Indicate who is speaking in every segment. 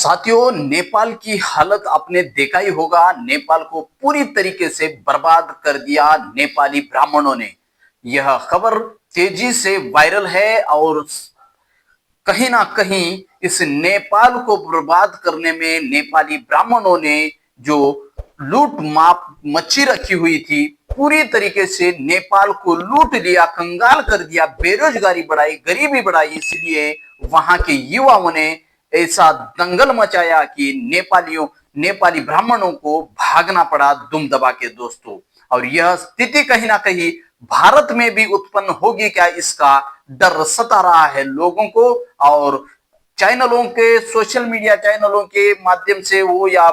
Speaker 1: साथियों, नेपाल की हालत आपने देखा ही होगा। नेपाल को पूरी तरीके से बर्बाद कर दिया नेपाली ब्राह्मणों ने। यह खबर तेजी से वायरल है और कहीं ना कहीं इस नेपाल को बर्बाद करने में नेपाली ब्राह्मणों ने जो लूट माप मची रखी हुई थी, पूरी तरीके से नेपाल को लूट लिया, कंगाल कर दिया, बेरोजगारी बढ़ाई, गरीबी बढ़ाई। इसलिए वहां के युवाओं ने ऐसा दंगल मचाया कि नेपाली ब्राह्मणों को भागना पड़ा दुम दबा के दोस्तों। और यह स्थिति कहीं ना कहीं भारत में भी उत्पन्न होगी क्या, इसका डर सता रहा है लोगों को। और चैनलों के, सोशल मीडिया चैनलों के माध्यम से वो या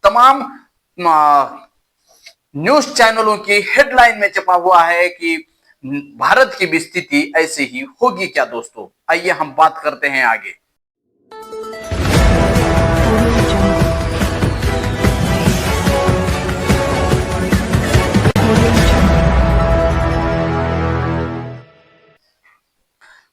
Speaker 1: तमाम न्यूज चैनलों की हेडलाइन में छपा हुआ है कि भारत की भी स्थिति ऐसे ही होगी क्या दोस्तों। आइए हम बात करते हैं आगे।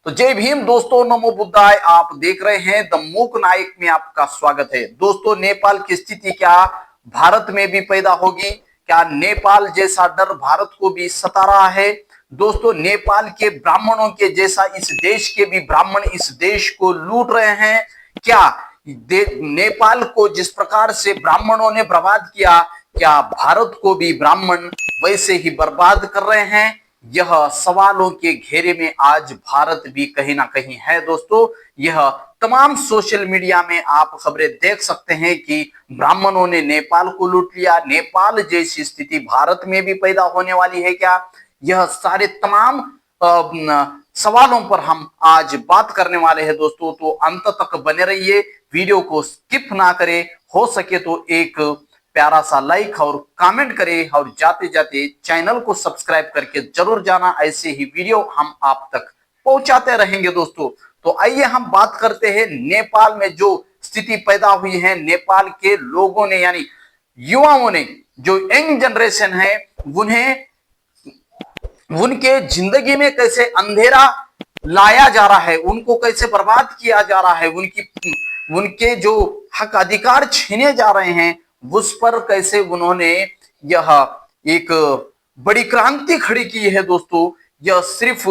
Speaker 1: तो जय भीम दोस्तों, नमो बुद्धाय। आप देख रहे हैं द मूक नायक में आपका स्वागत है। दोस्तों, नेपाल की स्थिति क्या भारत में भी पैदा होगी क्या? नेपाल जैसा डर भारत को भी सता रहा है दोस्तों। नेपाल के ब्राह्मणों के जैसा इस देश के भी ब्राह्मण इस देश को लूट रहे हैं क्या? नेपाल को जिस प्रकार से ब्राह्मणों ने बर्बाद किया, क्या भारत को भी ब्राह्मण वैसे ही बर्बाद कर रहे हैं? यह सवालों के घेरे में आज भारत भी कहीं ना कहीं है दोस्तों। यह तमाम सोशल मीडिया में आप खबरें देख सकते हैं कि ब्राह्मणों ने नेपाल को लूट लिया। नेपाल जैसी स्थिति भारत में भी पैदा होने वाली है क्या? यह सारे तमाम सवालों पर हम आज बात करने वाले हैं दोस्तों। तो अंत तक बने रहिए, वीडियो को स्किप ना करें। हो सके तो एक प्यारा सा लाइक और कमेंट करें और जाते जाते चैनल को सब्सक्राइब करके जरूर जाना। ऐसे ही वीडियो हम आप तक पहुंचाते रहेंगे दोस्तों। तो आइए हम बात करते हैं नेपाल में जो स्थिति पैदा हुई है। नेपाल के लोगों ने यानी युवाओं ने, जो यंग जनरेशन है, उन्हें उनके जिंदगी में कैसे अंधेरा लाया जा रहा है, उनको कैसे बर्बाद किया जा रहा है, उनके जो हक अधिकार छीने जा रहे हैं, उस पर कैसे उन्होंने यह एक बड़ी क्रांति खड़ी की है दोस्तों। यह सिर्फ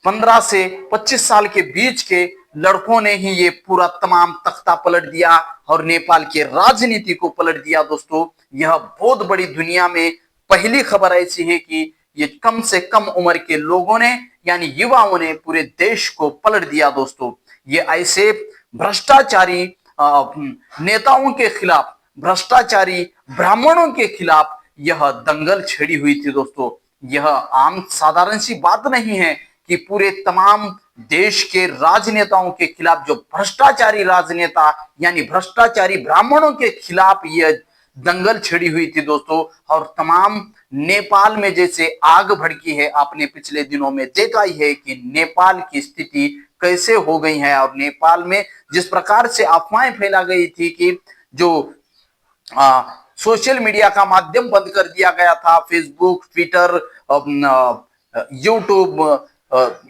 Speaker 1: 15 से 25 साल के बीच के लड़कों ने ही ये पूरा तमाम तख्ता पलट दिया और नेपाल के राजनीति को पलट दिया दोस्तों। यह बहुत बड़ी दुनिया में पहली खबर ऐसी है कि ये कम से कम उम्र के लोगों ने यानी युवाओं ने पूरे देश को पलट दिया दोस्तों। ये ऐसे भ्रष्टाचारी नेताओं के खिलाफ, भ्रष्टाचारी ब्राह्मणों के खिलाफ यह दंगल छेड़ी हुई थी दोस्तों। यह आम साधारण सी बात नहीं है कि पूरे तमाम देश के राजनेताओं के खिलाफ, जो भ्रष्टाचारी राजनेता यानी भ्रष्टाचारी ब्राह्मणों के खिलाफ यह दंगल छिड़ी हुई थी दोस्तों। और तमाम नेपाल में जैसे आग भड़की है, आपने पिछले दिनों में देखा ही है कि नेपाल की स्थिति कैसे हो गई है। और नेपाल में जिस प्रकार से अफवाहें फैला गई थी कि जो सोशल मीडिया का माध्यम बंद कर दिया गया था, फेसबुक, ट्विटर, यूट्यूब,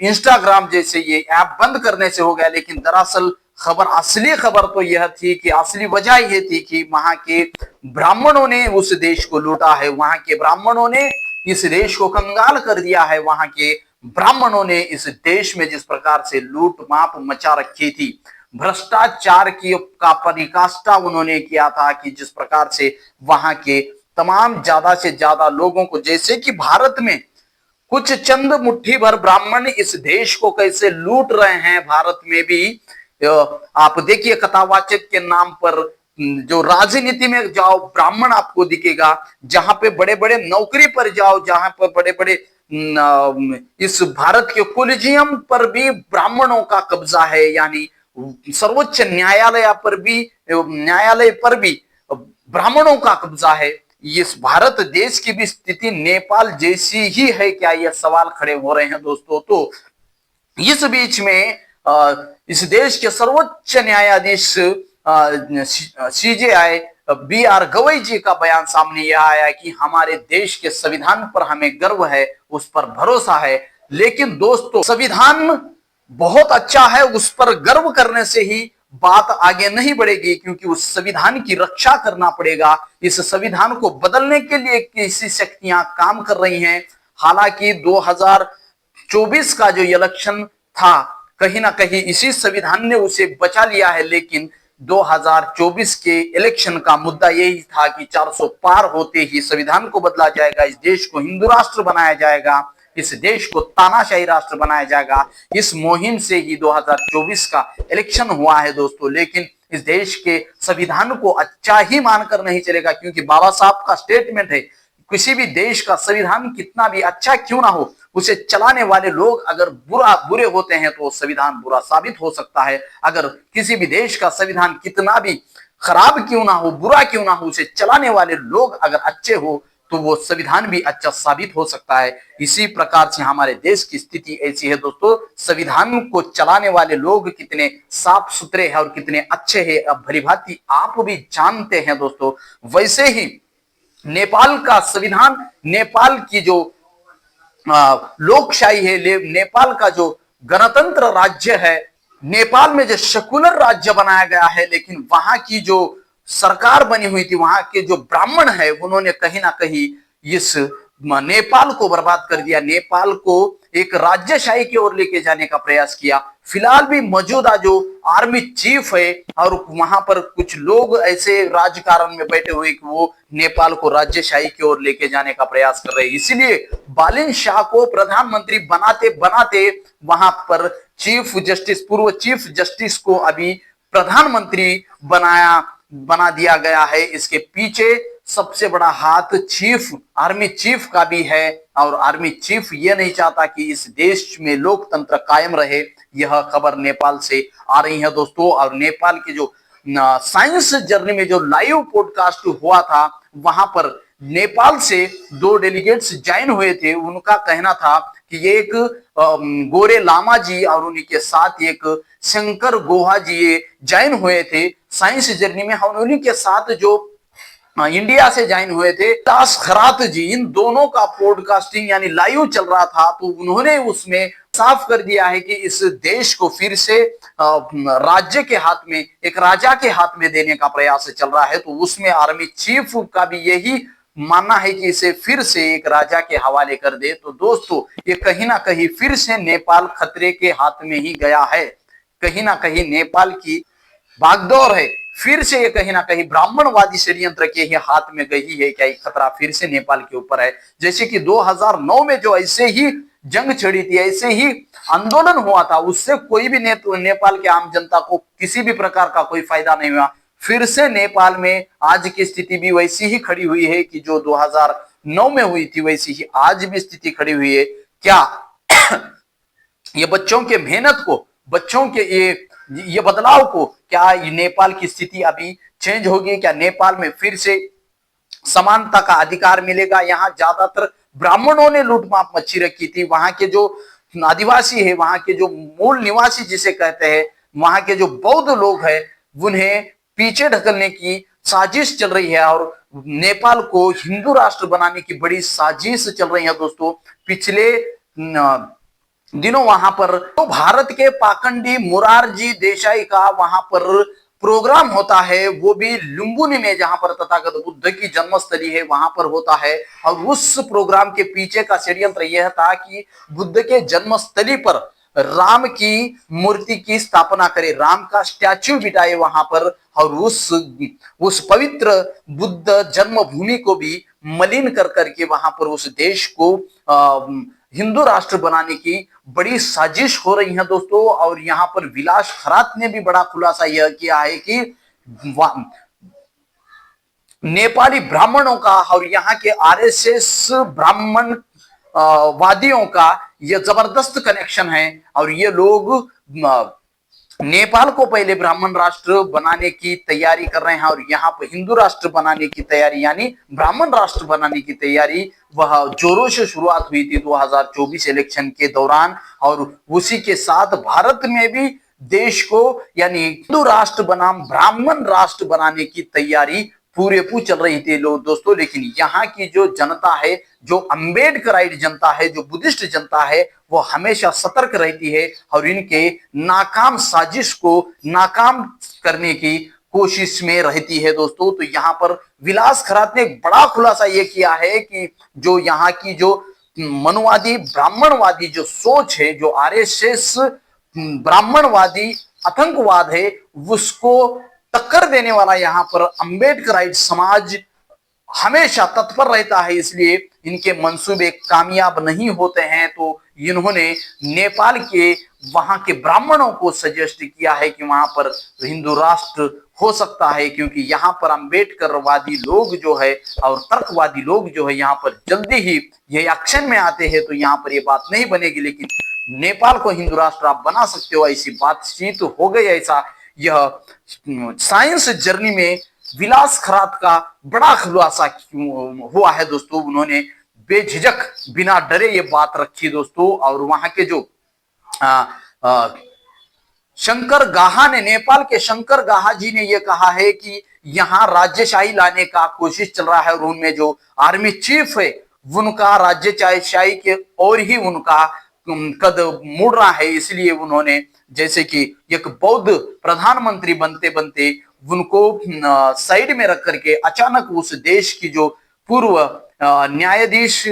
Speaker 1: इंस्टाग्राम जैसे ये ऐप बंद करने से हो गया। लेकिन दरअसल असली खबर तो यह थी कि असली वजह यह थी कि वहां के ब्राह्मणों ने उस देश को लूटा है, वहां के ब्राह्मणों ने इस देश को कंगाल कर दिया है। वहां के ब्राह्मणों ने इस देश में जिस प्रकार से लूट माप मचा रखी थी, भ्रष्टाचार का पराकाष्ठा उन्होंने किया था कि जिस प्रकार से वहां के तमाम ज्यादा से ज्यादा लोगों को, जैसे कि भारत में कुछ चंद मुट्ठी भर ब्राह्मण इस देश को कैसे लूट रहे हैं, भारत में भी आप देखिए कथावाचक के नाम पर जो राजनीति में जाओ ब्राह्मण आपको दिखेगा, जहां पे बड़े बड़े नौकरी पर जाओ, जहां पर बड़े बड़े इस भारत के कोलिजियम पर भी ब्राह्मणों का कब्जा है, यानी सर्वोच्च न्यायालय पर भी ब्राह्मणों का कब्जा है। इस भारत देश की भी स्थिति नेपाल जैसी ही है क्या, यह सवाल खड़े हो रहे हैं दोस्तों। तो इस बीच में इस देश के सर्वोच्च न्यायाधीश सीजेआई BR गवई जी का बयान सामने यह आया कि हमारे देश के संविधान पर हमें गर्व है, उस पर भरोसा है। लेकिन दोस्तों, संविधान बहुत अच्छा है, उस पर गर्व करने से ही बात आगे नहीं बढ़ेगी, क्योंकि उस संविधान की रक्षा करना पड़ेगा। इस संविधान को बदलने के लिए किसी शक्तियां काम कर रही हैं। हालांकि 2024 का जो इलेक्शन था, कहीं ना कहीं इसी संविधान ने उसे बचा लिया है, लेकिन 2024 के इलेक्शन का मुद्दा यही था कि 400 पार होते ही संविधान को बदला जाएगा, इस देश को हिंदू राष्ट्र बनाया जाएगा, इस देश को तानाशाही राष्ट्र बनाया जाएगा। इस मुहिम से ही 2024 का इलेक्शन हुआ है दोस्तों। लेकिन इस देश के संविधान को अच्छा ही मानकर नहीं चलेगा, क्योंकि बाबा साहब का स्टेटमेंट है, किसी भी देश का संविधान कितना भी अच्छा क्यों ना हो, उसे चलाने वाले लोग अगर बुरे होते हैं तो संविधान बुरा साबित हो सकता है। अगर किसी भी देश का संविधान कितना भी खराब क्यों ना हो, बुरा क्यों ना हो, उसे चलाने वाले लोग अगर अच्छे हो तो वो संविधान भी अच्छा साबित हो सकता है। इसी प्रकार से हमारे देश की स्थिति ऐसी है दोस्तों, संविधान को चलाने वाले लोग कितने साफ सुथरे हैं और कितने अच्छे हैं, अब भली भांति आप भी जानते हैं दोस्तों। वैसे ही नेपाल का संविधान, नेपाल की जो लोकशाही है, नेपाल का जो गणतंत्र राज्य है, नेपाल में जो सेकुलर राज्य बनाया गया है, लेकिन वहां की जो सरकार बनी हुई थी, वहां के जो ब्राह्मण है, उन्होंने कहीं ना कहीं इस नेपाल को बर्बाद कर दिया, नेपाल को एक राज्यशाही की ओर लेके जाने का प्रयास किया। फिलहाल भी मौजूदा जो आर्मी चीफ है और वहां पर कुछ लोग ऐसे राजकारण में बैठे हुए कि वो नेपाल को राज्यशाही की ओर लेके जाने का प्रयास कर रहे हैं। इसीलिए बालिन शाह को प्रधानमंत्री बनाते बनाते वहां पर पूर्व चीफ जस्टिस को अभी प्रधानमंत्री बना दिया गया है। इसके पीछे सबसे बड़ा हाथ आर्मी चीफ का भी है, और आर्मी चीफ ये नहीं चाहता कि इस देश में लोकतंत्र कायम रहे। यह खबर नेपाल से आ रही है दोस्तों। और नेपाल के जो साइंस जर्नी में जो लाइव पॉडकास्ट हुआ था, वहां पर नेपाल से 2 डेलीगेट्स ज्वाइन हुए थे। उनका कहना था कि ये एक गोरे लामा जी और उन्हीं के साथ एक शंकर गुहा जी ज्वाइन हुए थे साइंस जर्नी में। हम उन्हीं के साथ जो इंडिया से ज्वाइन हुए थे दास खरात जी, इन दोनों का पॉडकास्टिंग यानी लाइव चल रहा था। तो उन्होंने उसमें साफ कर दिया है कि इस देश को फिर से राज्य के हाथ में, एक राजा के हाथ में देने का प्रयास चल रहा है। तो उसमें आर्मी चीफ का भी यही मानना है कि इसे फिर से एक राजा के हवाले कर दे। तो दोस्तों ये कहीं ना कहीं फिर से नेपाल खतरे के हाथ में ही गया है, कहीं ना कहीं नेपाल की भागदौड़ है, फिर से ये कहीं ना कहीं ब्राह्मणवादी षड्यंत्र के ही हाथ में गई है। क्या खतरा फिर से नेपाल के ऊपर है? जैसे कि 2009 में जो ऐसे ही जंग छिड़ी थी, ऐसे ही आंदोलन हुआ था, उससे कोई भी नेपाल के आम जनता को किसी भी प्रकार का कोई फायदा नहीं हुआ। फिर से नेपाल में आज की स्थिति भी वैसी ही खड़ी हुई है कि जो 2009 में हुई थी, वैसी ही आज भी स्थिति खड़ी हुई है। क्या ये बच्चों के मेहनत को, बच्चों के ये बदलाव को, क्या नेपाल की स्थिति अभी चेंज होगी? क्या नेपाल में फिर से समानता का अधिकार मिलेगा? यहाँ ज्यादातर ब्राह्मणों ने लूटमार मची रखी थी। वहां के जो आदिवासी है, वहां के जो मूल निवासी जिसे कहते हैं, वहां के जो बौद्ध लोग हैं, उन्हें पीछे ढकलने की साजिश चल रही है और नेपाल को हिंदू राष्ट्र बनाने की बड़ी साजिश चल रही है दोस्तों। पिछले दिनों वहां पर तो भारत के पाखंडी मोरारजी देसाई का वहां पर प्रोग्राम होता है, वो भी लुम्बिनी में, जहां पर तथागत बुद्ध की जन्मस्थली है, वहां पर होता है। और उस प्रोग्राम के पीछे का षड्यंत्र यह था कि बुद्ध के जन्मस्थली पर राम की मूर्ति की स्थापना करे, राम का स्टैच्यू बिठाए वहां पर, और उस पवित्र बुद्ध जन्मभूमि को भी मलिन कर करके वहां पर उस देश को हिंदू राष्ट्र बनाने की बड़ी साजिश हो रही है दोस्तों। और यहाँ पर विलास खरात ने भी बड़ा खुलासा यह किया है कि नेपाली ब्राह्मणों का और यहाँ के आरएसएस ब्राह्मण वादियों का यह जबरदस्त कनेक्शन है, और ये लोग नेपाल को पहले ब्राह्मण राष्ट्र बनाने की तैयारी कर रहे हैं, और यहाँ पर हिंदू राष्ट्र बनाने की तैयारी यानी ब्राह्मण राष्ट्र बनाने की तैयारी वह जोरों से शुरुआत हुई थी 2024 इलेक्शन के दौरान। और उसी के साथ भारत में भी देश को यानी हिंदू राष्ट्र बनाम ब्राह्मण राष्ट्र बनाने की तैयारी पूरेपूर चल रही थी दोस्तों। लेकिन यहाँ की जो जनता है, जो अम्बेडकराइट जनता है, जो बुद्धिस्ट जनता है, वो हमेशा सतर्क रहती है और इनके नाकाम साजिश को नाकाम करने की कोशिश में रहती है दोस्तों। तो यहाँ पर विलास खरात ने एक बड़ा खुलासा ये किया है कि जो यहाँ की जो मनुवादी ब्राह्मणवादी जो सोच है, जो आरएसएस ब्राह्मणवादी आतंकवाद है, उसको टक्कर देने वाला यहाँ पर अंबेडकराइट समाज हमेशा तत्पर रहता है। इसलिए इनके मंसूबे कामयाब नहीं होते हैं। तो इन्होंने नेपाल के वहां के ब्राह्मणों को सजेस्ट किया है कि वहां पर हिंदू राष्ट्र हो सकता है, क्योंकि यहाँ पर अंबेडकरवादी लोग जो है और तर्कवादी लोग जो है यहाँ पर जल्दी ही ये एक्शन में आते हैं। तो यहाँ पर ये बात नहीं बनेगी, लेकिन नेपाल को हिंदू राष्ट्र आप बना सकते हो, ऐसी बातचीत हो गई। ऐसा यह साइंस जर्नी में विलास खरात का बड़ा खुलासा हुआ है दोस्तों। उन्होंने बेझिझक बिना डरे ये बात रखी दोस्तों। और वहां के जो शंकर गाहा ने, नेपाल के शंकर गाहा जी ने यह कहा है कि यहाँ राज्यशाही लाने का कोशिश चल रहा है और उनमें जो आर्मी चीफ है उनका राज्यशाही के और ही उनका कद मुड़ रहा है। इसलिए उन्होंने जैसे कि एक बौद्ध प्रधानमंत्री बनते बनते उनको साइड में रख करके अचानक उस देश की जो पूर्व न्यायाधीश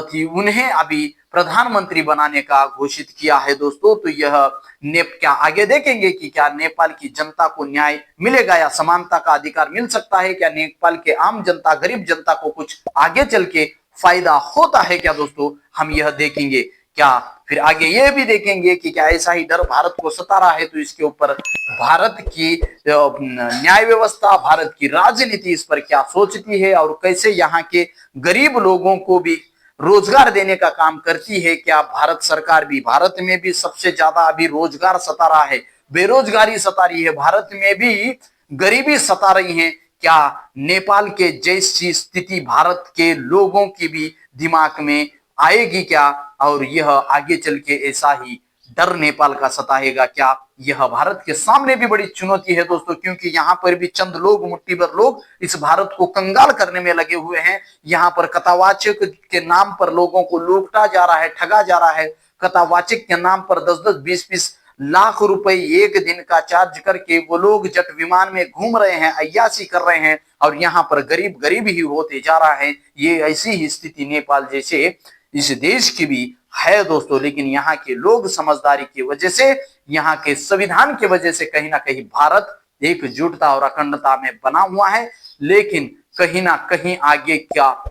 Speaker 1: थी उन्हें अभी प्रधानमंत्री बनाने का घोषित किया है दोस्तों। तो यह क्या आगे देखेंगे कि क्या नेपाल की जनता को न्याय मिलेगा या समानता का अधिकार मिल सकता है? क्या नेपाल के आम जनता, गरीब जनता को कुछ आगे चल के फायदा होता है क्या दोस्तों? हम यह देखेंगे। क्या फिर आगे यह भी देखेंगे कि क्या ऐसा ही डर भारत को सता रहा है? तो इसके ऊपर भारत की न्याय व्यवस्था, भारत की राजनीति इस पर क्या सोचती है और कैसे यहाँ के गरीब लोगों को भी रोजगार देने का काम करती है? क्या भारत सरकार भी, भारत में भी सबसे ज्यादा अभी रोजगार सता रहा है, बेरोजगारी सता रही है, भारत में भी गरीबी सता रही है। क्या नेपाल के जैसी स्थिति भारत के लोगों की भी दिमाग में आएगी क्या? और यह आगे चल के ऐसा ही डर नेपाल का सताएगा क्या? यह भारत के सामने भी बड़ी चुनौती है दोस्तों, क्योंकि यहाँ पर भी चंद लोग, मुट्ठी भर लोग इस भारत को कंगाल करने में लगे हुए हैं। यहाँ पर कथावाचक के नाम पर लोगों को लूटा जा रहा है, ठगा जा रहा है। कथावाचक के नाम पर 10-10, 20-20 लाख रुपए एक दिन का चार्ज करके वो लोग जेट विमान में घूम रहे हैं, अय्याशी कर रहे हैं और यहाँ पर गरीब गरीब ही होते जा रहा है। ये ऐसी ही स्थिति नेपाल जैसे इस देश की भी है दोस्तों। लेकिन यहाँ के लोग समझदारी की वजह से, यहाँ के संविधान की वजह से कहीं ना कहीं भारत एकजुटता और अखंडता में बना हुआ है। लेकिन कहीं ना कहीं आगे क्या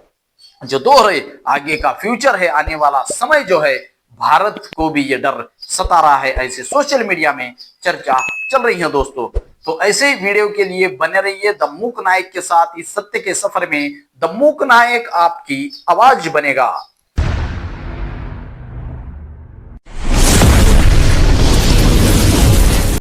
Speaker 1: जो दौर है, आगे का फ्यूचर है, आने वाला समय जो है, भारत को भी ये डर सता रहा है। ऐसे सोशल मीडिया में चर्चा चल रही है दोस्तों। तो ऐसे ही वीडियो के लिए बने रहिए द मूक नायक के साथ। इस सत्य के सफर में द मूक नायक आपकी आवाज बनेगा।